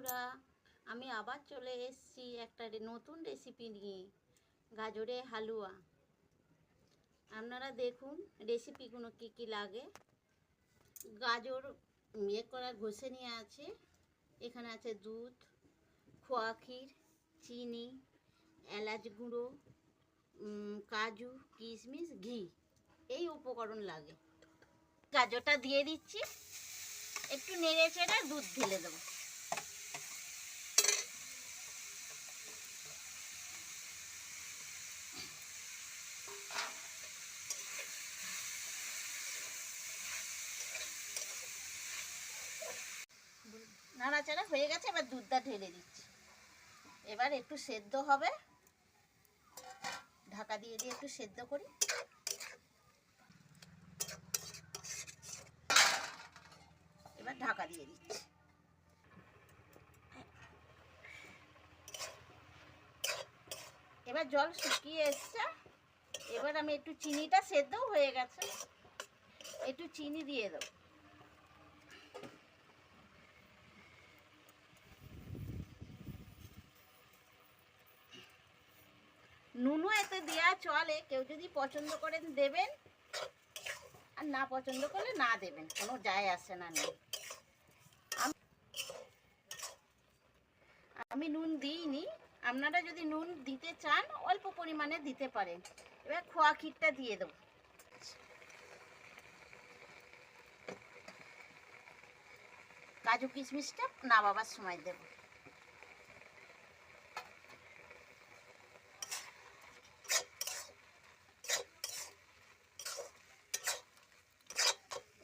বন্ধুরা, আমি আবার চলে এসেছি একটা নতুন রেসিপি নিয়ে, গাজরের হালুয়া। আপনারা দেখুন রেসিপিগুলো কি কি লাগে। গাজর ঘষে নিয়ে আছে, এখানে আছে দুধ, খোয়া ক্ষীর, চিনি, এলাচ গুঁড়ো, কাজু, কিশমিশ, ঘি, এই উপকরণ লাগে। গাজরটা দিয়ে দিচ্ছি, একটু নেড়ে চেড়ে দুধ ঢেলে দেবো। নাড়াচাড়া হয়ে গেছে, এবার দুধটা ঢেলে দিচ্ছি। এবার একটু সেদ্ধ হবে, ঢাকা দিয়ে দিয়ে একটু সেদ্ধ করি। এবার ঢাকা দিয়ে দিচ্ছি। এবার জল শুকিয়ে এসছে, এবার আমি একটু চিনিটা সেদ্ধ হয়ে গেছে, একটু চিনি দিয়ে দেবো। নুনও এতে দেওয়া চলে, কেউ যদি পছন্দ করেন দেবেন, আর না পছন্দ করলে না দেবেন, কোনো যায় আসে না। আমি নুন দিইনি, আপনারা যদি নুন দিতে চান অল্প পরিমাণে দিতে পারেন। এবার খোয়া ক্ষীরটা দিয়ে দেবো। কাজু কিশমিশটা নামাবার সময় দেব।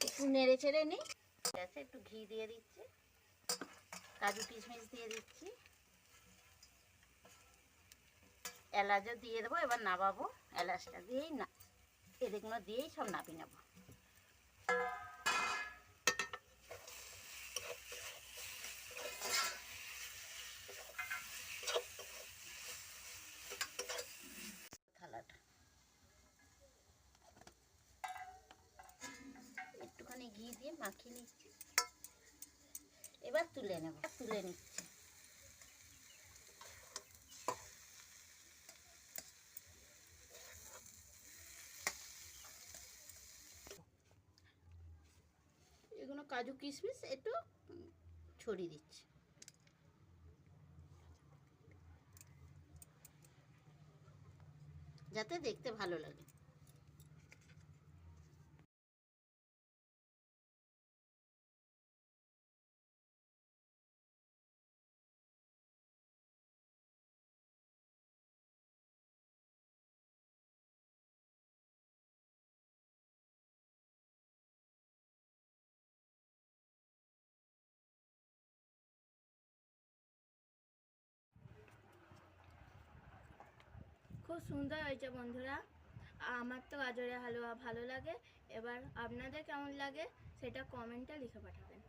একটু নেড়ে চেড়ে নিই। একটু ঘি দিয়ে দিচ্ছি, কাজু কিশমিশ দিয়ে দিচ্ছি, এলাচও দিয়ে দেবো। এবার নামাবো, এলাচটা দিয়েই না, এদিকগুলো দিয়েই সব নামিয়ে নেব। থালাটা একটুখানি ঘি দিয়ে মাখিয়ে নিচ্ছি, এবার তুলে নেব। তুলে নিচ্ছি। এগুলো কাজু কিশমিশ একটু ছড়িয়ে দিচ্ছি, যাতে দেখতে ভালো লাগে। খুব সুন্দর হয়েছে বন্ধুরা। আমার তো গাজরের হালুয়া ভালো লাগে। এবার আপনাদের কেমন লাগে সেটা কমেন্টে লিখে পাঠাবেন।